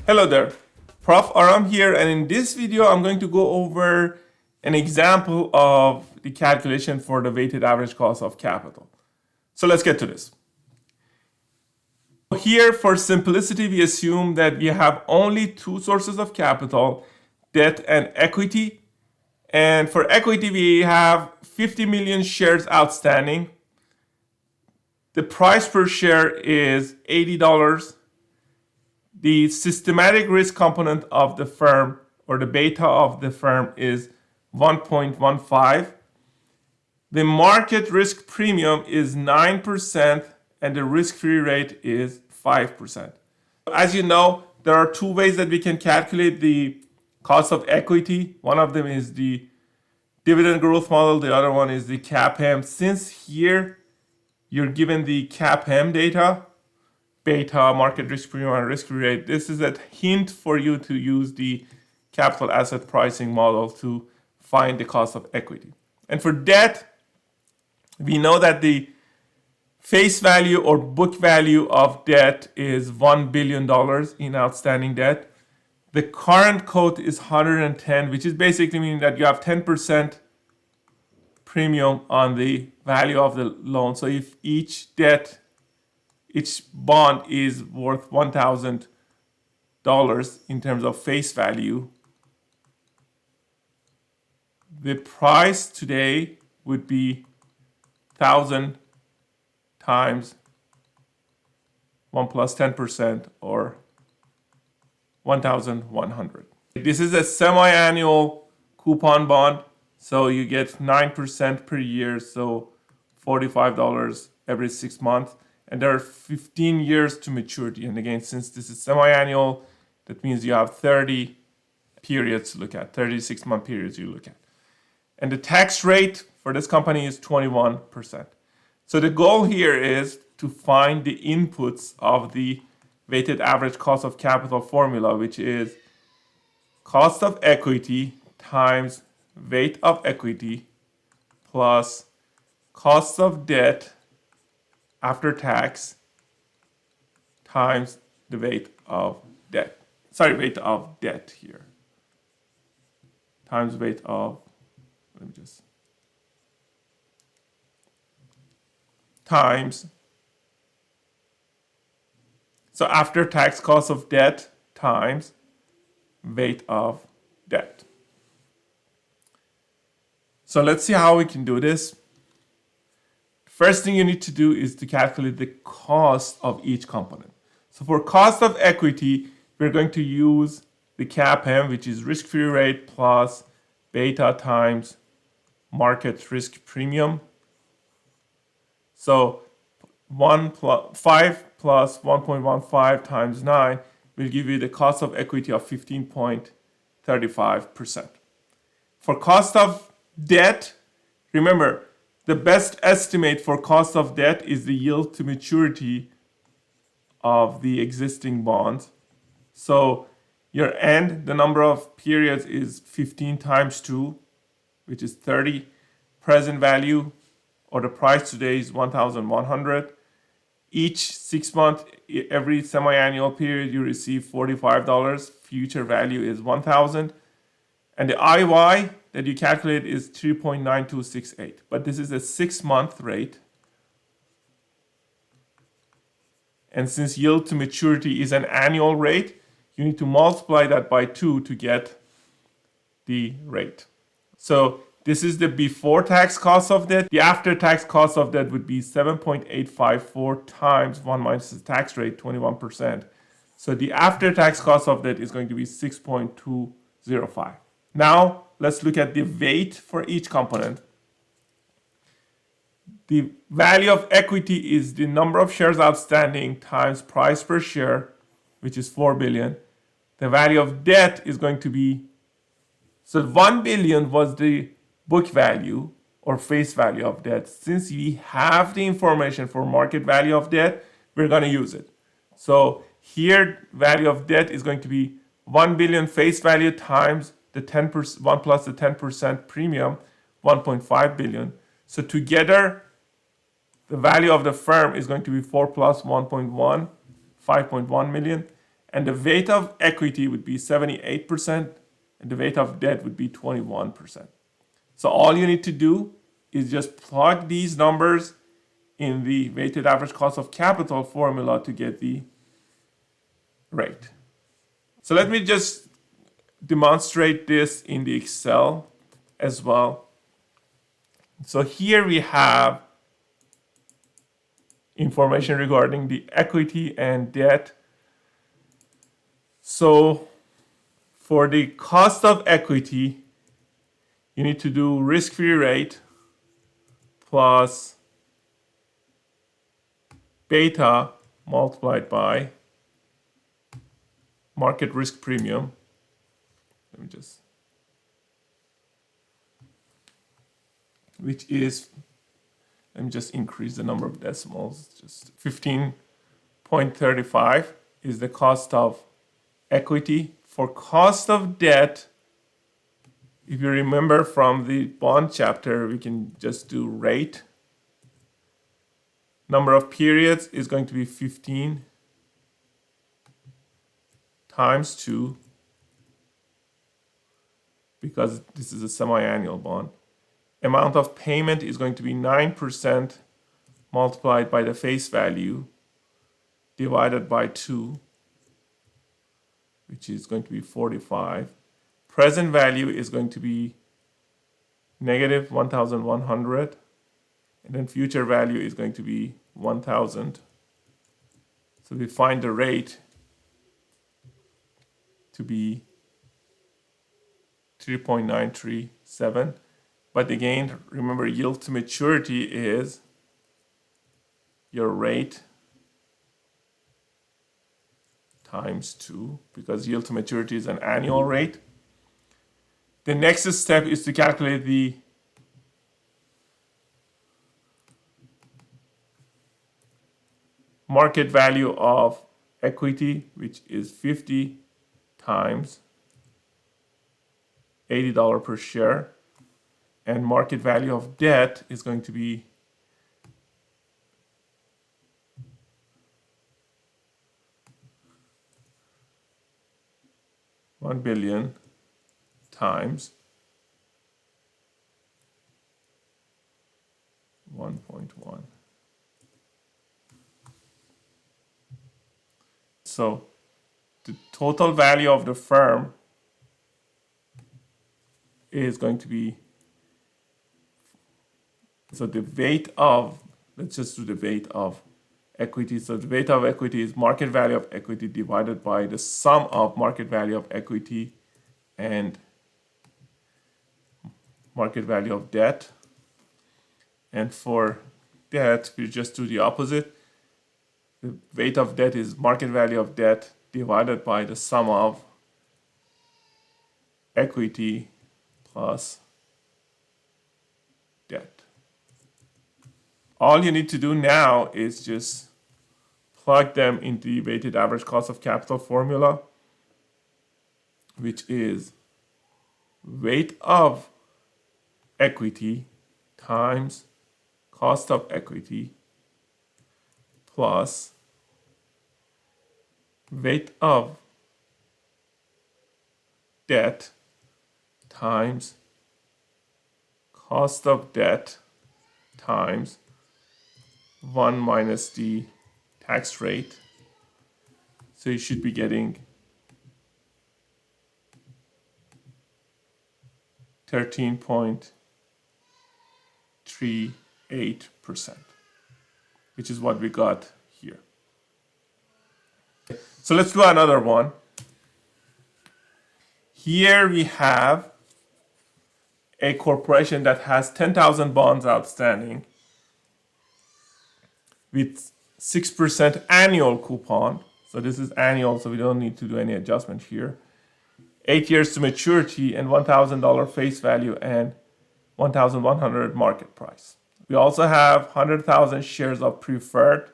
Hello there, Prof. Aram here, and in this video I'm going to go over an example of the calculation for the weighted average cost of capital. So let's get to this. Here, for simplicity, we assume that we have only two sources of capital, debt and equity. And for equity, we have 50 million shares outstanding. The price per share is $80. The systematic risk component of the firm, or the beta of the firm, is 1.15. The market risk premium is 9%, and the risk-free rate is 5%. As you know, there are two ways that we can calculate the cost of equity. One of them is the dividend growth model. The other one is the CAPM. Since here you're given the CAPM data, beta, market risk premium, and risk-free rate, this is a hint for you to use the capital asset pricing model to find the cost of equity. And for debt, we know that the face value or book value of debt is $1 billion in outstanding debt. The current quote is 110, which is basically meaning that you have 10% premium on the value of the loan. So if each bond is worth $1,000 in terms of face value, the price today would be 1,000 times 1 plus 10%, or 1,100. This is a semi-annual coupon bond, so you get 9% per year, so $45 every 6 months. And there are 15 years to maturity. And again, since this is semi-annual, that means you have 30 periods to look at, 36-month periods you look at. And the tax rate for this company is 21%. So the goal here is to find the inputs of the weighted average cost of capital formula, which is cost of equity times weight of equity plus cost of debt after tax times the weight of debt. Weight of debt here. Times weight of, times, so after tax cost of debt times weight of debt. So let's see how we can do this. First thing you need to do is to calculate the cost of each component. So for cost of equity, we're going to use the CAPM, which is risk-free rate plus beta times market risk premium. So 5 plus 1.15 times 9 will give you the cost of equity of 15.35%. For cost of debt, remember, the best estimate for cost of debt is the yield to maturity of the existing bonds. So your end, the number of periods is 15 times 2, which is 30. Present value, or the price today, is 1,100. Each 6 month, every semi-annual period, you receive $45. Future value is 1,000. And the IY that you calculate is 3.9268. But this is a 6-month rate. And since yield to maturity is an annual rate, you need to multiply that by 2 to get the rate. So this is the before tax cost of debt. The after tax cost of debt would be 7.854 times 1 minus the tax rate, 21%. So the after tax cost of debt is going to be 6.205. Now let's look at the weight for each component. The value of equity is the number of shares outstanding times price per share, which is 4 billion. The value of debt is going to be, so 1 billion was the book value or face value of debt. Since we have the information for market value of debt, we're going to use it. So here, value of debt is going to be 1 billion face value times the 10%, 1 plus the 10% premium, 1.5 billion. So together, the value of the firm is going to be 4 plus 1.1, 5.1 million. and the weight of equity would be 78%, and the weight of debt would be 21%. So all you need to do is just plug these numbers in the weighted average cost of capital formula to get the rate. So let me just demonstrate this in the Excel as well. So here we have information regarding the equity and debt. So for the cost of equity, you need to do risk-free rate plus beta multiplied by market risk premium. Let me just, which is, let me just increase the number of decimals, just 15.35 is the cost of equity. For cost of debt, if you remember from the bond chapter, we can just do rate. Number of periods is going to be 15 times 2, because this is a semi-annual bond. Amount of payment is going to be 9% multiplied by the face value divided by 2, which is going to be 45. Present value is going to be negative 1,100, and then future value is going to be 1,000. So we find the rate to be 3.937. But again, remember, yield to maturity is your rate times 2, because yield to maturity is an annual rate. The next step is to calculate the market value of equity, which is 50 times $80 per share, and market value of debt is going to be $1 billion times 1.1. So the total value of the firm is going to be, so the weight of, let's just do the weight of equity. So the weight of equity is market value of equity divided by the sum of market value of equity and market value of debt. And for debt, we just do the opposite. The weight of debt is market value of debt divided by the sum of equity plus debt. All you need to do now is just plug them into the weighted average cost of capital formula, which is weight of equity times cost of equity plus weight of debt times cost of debt times 1 minus the tax rate. So you should be getting 13.38%, which is what we got here. So let's do another one. Here we have a corporation that has 10,000 bonds outstanding with 6% annual coupon. So this is annual, so we don't need to do any adjustment here. 8 years to maturity and $1,000 face value and 1,100 market price. We also have 100,000 shares of preferred.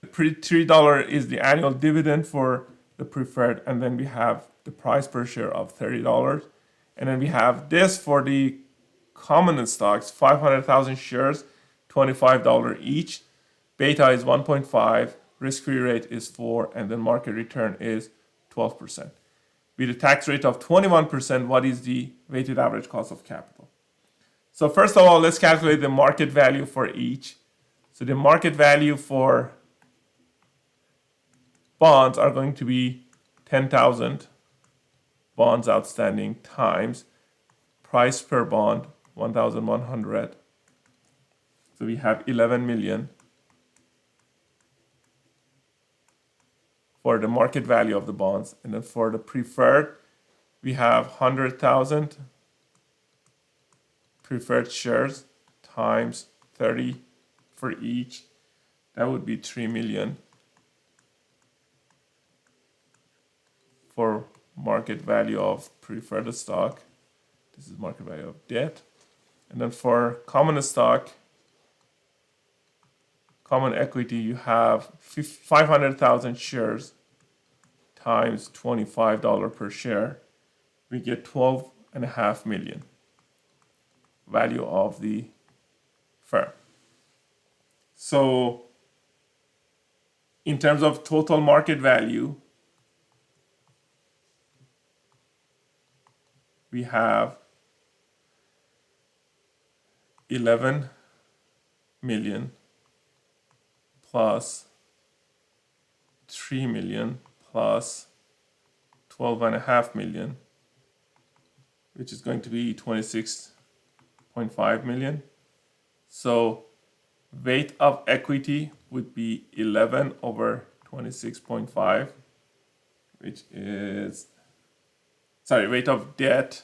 $3 is the annual dividend for the preferred, and then we have the price per share of $30. And then we have this for the common stocks, 500,000 shares, $25 each. Beta is 1.5, risk-free rate is 4, and then market return is 12%. With a tax rate of 21%, what is the weighted average cost of capital? So first of all, let's calculate the market value for each. So the market value for bonds are going to be 10,000 bonds outstanding times price per bond 1,100. So we have 11 million for the market value of the bonds. And then for the preferred, we have 100,000 preferred shares times 30 for each. That would be 3 million for market value of preferred stock. This is market value of debt. And then for common stock, common equity, you have 500,000 shares times $25 per share. We get 12.5 million value of the firm. So in terms of total market value, we have 11 million plus 3 million plus 12.5 million, which is going to be 26.5 million. So weight of equity would be 11 over 26.5, which is, sorry, weight of debt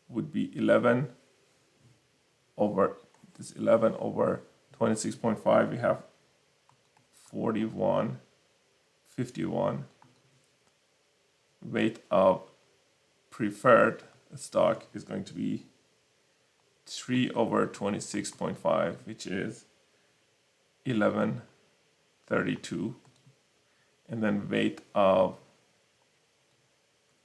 would be 11 over 26.5. We have 41.51. Weight of preferred stock is going to be 3 over 26.5, which is 11.32. And then weight of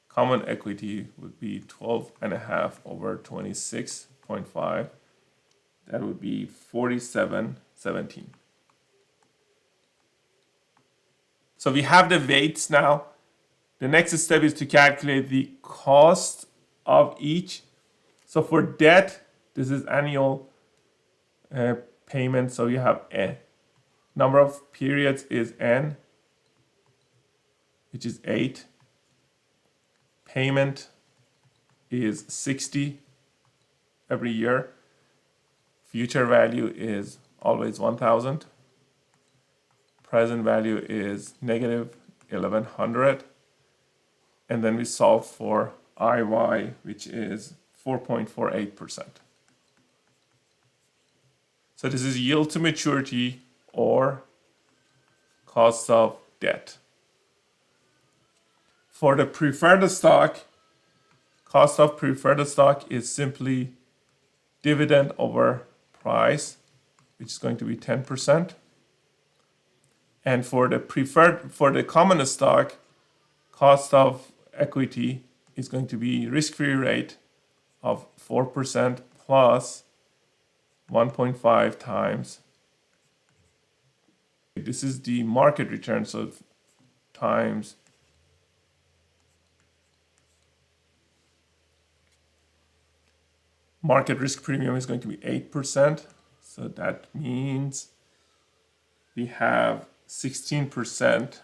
common equity would be 12.5 over 26.5. That would be 47.17. So we have the weights now. The next step is to calculate the cost of each. So for debt, this is annual payment. So you have a number of periods is n, which is 8. Payment is 60 every year. Future value is always 1,000. Present value is negative 1,100. And then we solve for IY, which is 4.48%. So this is yield to maturity or cost of debt. For the preferred stock, cost of preferred stock is simply dividend over price, which is going to be 10%. And for the common stock, cost of equity is going to be risk-free rate of 4% plus 1.5 times. This is the market return, so times market risk premium is going to be 8%. So that means we have 16%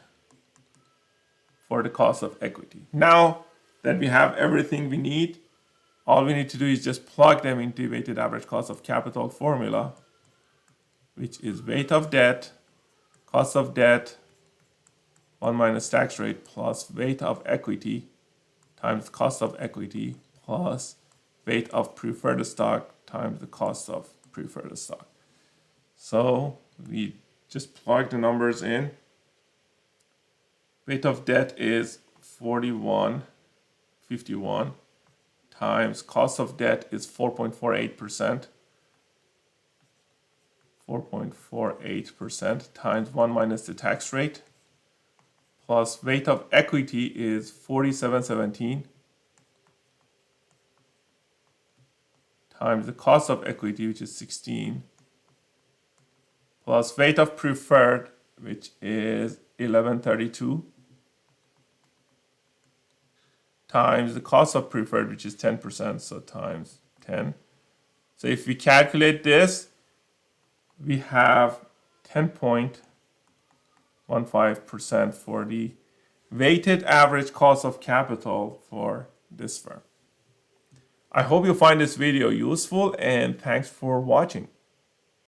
for the cost of equity. Now that we have everything we need, all we need to do is just plug them into the weighted average cost of capital formula, which is weight of debt, cost of debt, 1 minus tax rate plus weight of equity times cost of equity plus weight of preferred stock times the cost of preferred stock. So we just plug the numbers in. Weight of debt is 41.51 times cost of debt is 4.48%. 4.48% times 1 minus the tax rate plus weight of equity is 47.17 times the cost of equity, which is 16, plus weight of preferred, which is 1132 times the cost of preferred, which is 10%, so times 10. So if we calculate this, we have 10.15% for the weighted average cost of capital for this firm. I hope you find this video useful, and thanks for watching.